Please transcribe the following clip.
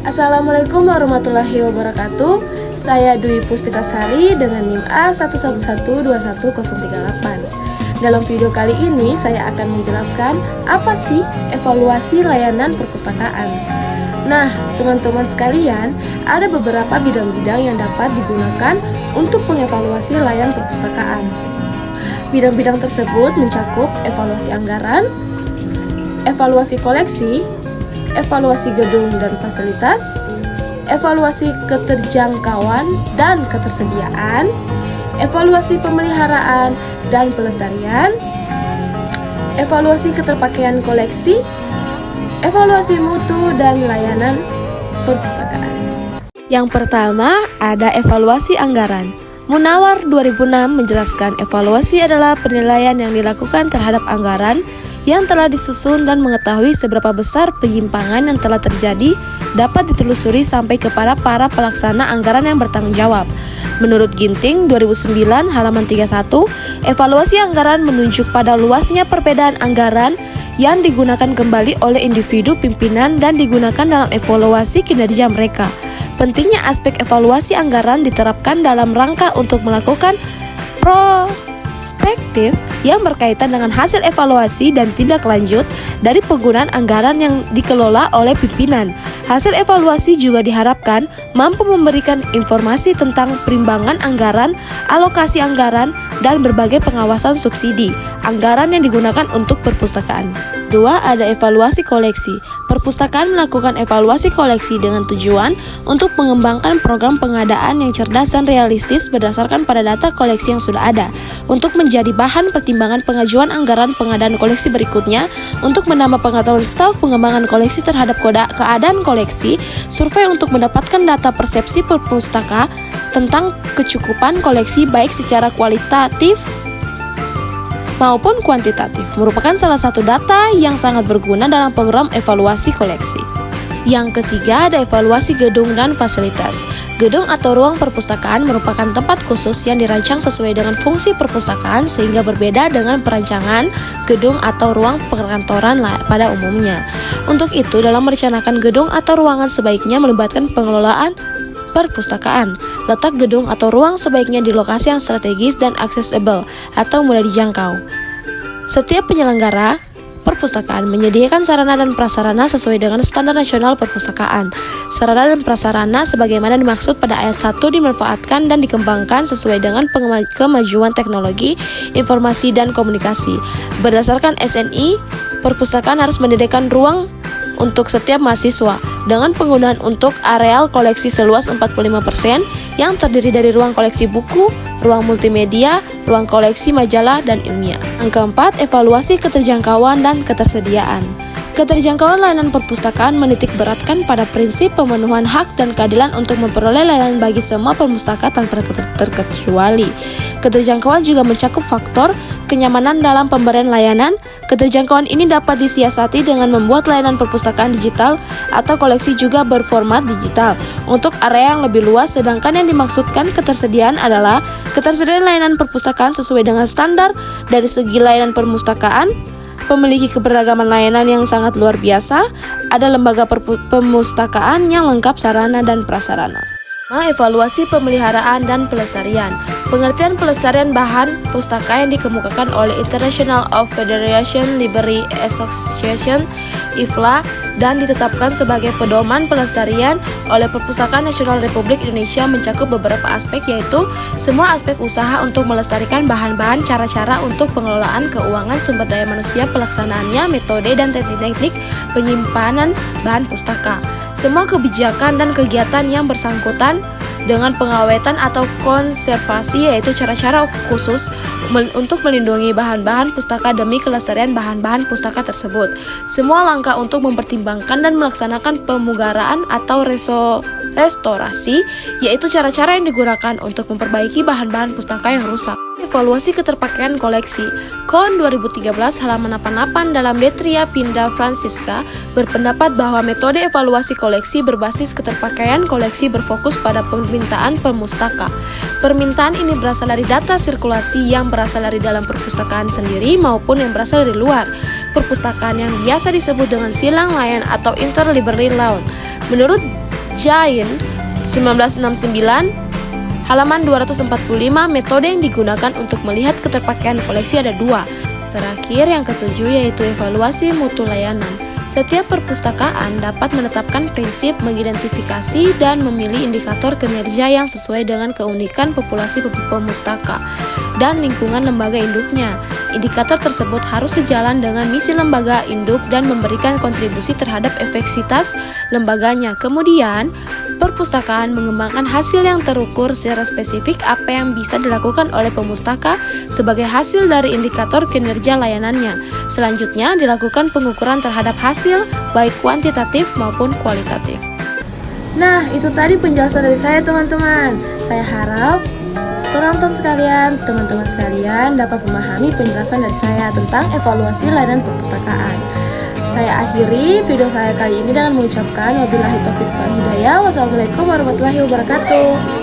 Assalamualaikum warahmatullahi wabarakatuh. Saya Dwi Puspitasari dengan NIM A111211038. Dalam video kali ini saya akan menjelaskan apa sih evaluasi layanan perpustakaan. Nah, teman-teman sekalian, ada beberapa bidang-bidang yang dapat digunakan untuk mengevaluasi layanan perpustakaan. Bidang-bidang tersebut mencakup evaluasi anggaran, evaluasi koleksi, evaluasi gedung dan fasilitas, evaluasi keterjangkauan dan ketersediaan, evaluasi pemeliharaan dan pelestarian, evaluasi keterpakaian koleksi, evaluasi mutu dan layanan perpustakaan. Yang pertama, ada evaluasi anggaran. Munawar 2006 menjelaskan evaluasi adalah penilaian yang dilakukan terhadap anggaran yang telah disusun dan mengetahui seberapa besar penyimpangan yang telah terjadi dapat ditelusuri sampai kepada para pelaksana anggaran yang bertanggung jawab. Menurut Ginting 2009 halaman 31, evaluasi anggaran menunjuk pada luasnya perbedaan anggaran yang digunakan kembali oleh individu pimpinan dan digunakan dalam evaluasi kinerja mereka. Pentingnya aspek evaluasi anggaran diterapkan dalam rangka untuk melakukan prospektif yang berkaitan dengan hasil evaluasi dan tindak lanjut dari penggunaan anggaran yang dikelola oleh pimpinan. Hasil evaluasi juga diharapkan mampu memberikan informasi tentang perimbangan anggaran, alokasi anggaran, dan berbagai pengawasan subsidi anggaran yang digunakan untuk perpustakaan. 2. Ada evaluasi koleksi. Perpustakaan melakukan evaluasi koleksi dengan tujuan untuk mengembangkan program pengadaan yang cerdas dan realistis berdasarkan pada data koleksi yang sudah ada, untuk menjadi bahan pertimbangan pengajuan anggaran pengadaan koleksi berikutnya, untuk menambah pengetahuan staf pengembangan koleksi terhadap keadaan koleksi, survei untuk mendapatkan data persepsi perpustaka tentang kecukupan koleksi baik secara kualitatif maupun kuantitatif, merupakan salah satu data yang sangat berguna dalam program evaluasi koleksi. Yang ketiga, ada evaluasi gedung dan fasilitas. Gedung atau ruang perpustakaan merupakan tempat khusus yang dirancang sesuai dengan fungsi perpustakaan sehingga berbeda dengan perancangan gedung atau ruang perkantoran pada umumnya. Untuk itu, dalam merencanakan gedung atau ruangan sebaiknya melibatkan pengelolaan perpustakaan. Letak gedung atau ruang sebaiknya di lokasi yang strategis dan aksesibel atau mudah dijangkau. Setiap penyelenggara perpustakaan menyediakan sarana dan prasarana sesuai dengan standar nasional perpustakaan. Sarana dan prasarana sebagaimana dimaksud pada ayat 1 dimanfaatkan dan dikembangkan sesuai dengan kemajuan teknologi, informasi, dan komunikasi. Berdasarkan SNI, perpustakaan harus menyediakan ruang untuk setiap mahasiswa dengan penggunaan untuk areal koleksi seluas 45% yang terdiri dari ruang koleksi buku, ruang multimedia, ruang koleksi majalah, dan ilmiah. Yang keempat, evaluasi keterjangkauan dan ketersediaan. Keterjangkauan layanan perpustakaan menitik beratkan pada prinsip pemenuhan hak dan keadilan untuk memperoleh layanan bagi semua perpustaka tanpa terkecuali. Keterjangkauan juga mencakup faktor kenyamanan dalam pemberian layanan. Keterjangkauan ini dapat disiasati dengan membuat layanan perpustakaan digital atau koleksi juga berformat digital untuk area yang lebih luas, sedangkan yang dimaksudkan ketersediaan adalah ketersediaan layanan perpustakaan sesuai dengan standar dari segi layanan perpustakaan, memiliki keberagaman layanan yang sangat luar biasa, ada lembaga perpustakaan yang lengkap sarana dan prasarana. Evaluasi pemeliharaan dan pelestarian. Pengertian pelestarian bahan pustaka yang dikemukakan oleh International of Federation Library Association (IFLA) dan ditetapkan sebagai pedoman pelestarian oleh Perpustakaan Nasional Republik Indonesia mencakup beberapa aspek, yaitu semua aspek usaha untuk melestarikan bahan-bahan, cara-cara untuk pengelolaan keuangan, sumber daya manusia, pelaksanaannya, metode dan teknik penyimpanan bahan pustaka. Semua kebijakan dan kegiatan yang bersangkutan dengan pengawetan atau konservasi, yaitu cara-cara khusus untuk melindungi bahan-bahan pustaka demi kelestarian bahan-bahan pustaka tersebut. Semua langkah untuk mempertimbangkan dan melaksanakan pemugaraan atau restorasi, yaitu cara-cara yang digunakan untuk memperbaiki bahan-bahan pustaka yang rusak. Evaluasi keterpakaian koleksi. KON 2013 halaman 88 dalam Detria Pinda Francisca berpendapat bahwa metode evaluasi koleksi berbasis keterpakaian koleksi berfokus pada permintaan pemustaka. Permintaan ini berasal dari data sirkulasi yang berasal dari dalam perpustakaan sendiri maupun yang berasal dari luar perpustakaan yang biasa disebut dengan silang layan atau interlibrary loan. Menurut Jain 1969, halaman 245. Metode yang digunakan untuk melihat keterpakaian koleksi ada dua. Terakhir, yang ketujuh, yaitu evaluasi mutu layanan. Setiap perpustakaan dapat menetapkan prinsip, mengidentifikasi, dan memilih indikator kinerja yang sesuai dengan keunikan populasi pemustaka dan lingkungan lembaga induknya. Indikator tersebut harus sejalan dengan misi lembaga induk dan memberikan kontribusi terhadap efektivitas lembaganya. Kemudian, perpustakaan mengembangkan hasil yang terukur secara spesifik apa yang bisa dilakukan oleh pemustaka sebagai hasil dari indikator kinerja layanannya. Selanjutnya, dilakukan pengukuran terhadap hasil baik kuantitatif maupun kualitatif. Nah, itu tadi penjelasan dari saya, teman-teman. Saya harap penonton sekalian, teman-teman sekalian dapat memahami penjelasan dari saya tentang evaluasi layanan perpustakaan. Saya akhiri video saya kali ini dengan mengucapkan wabillahi taufiq wal hidayah. Wassalamualaikum warahmatullahi wabarakatuh.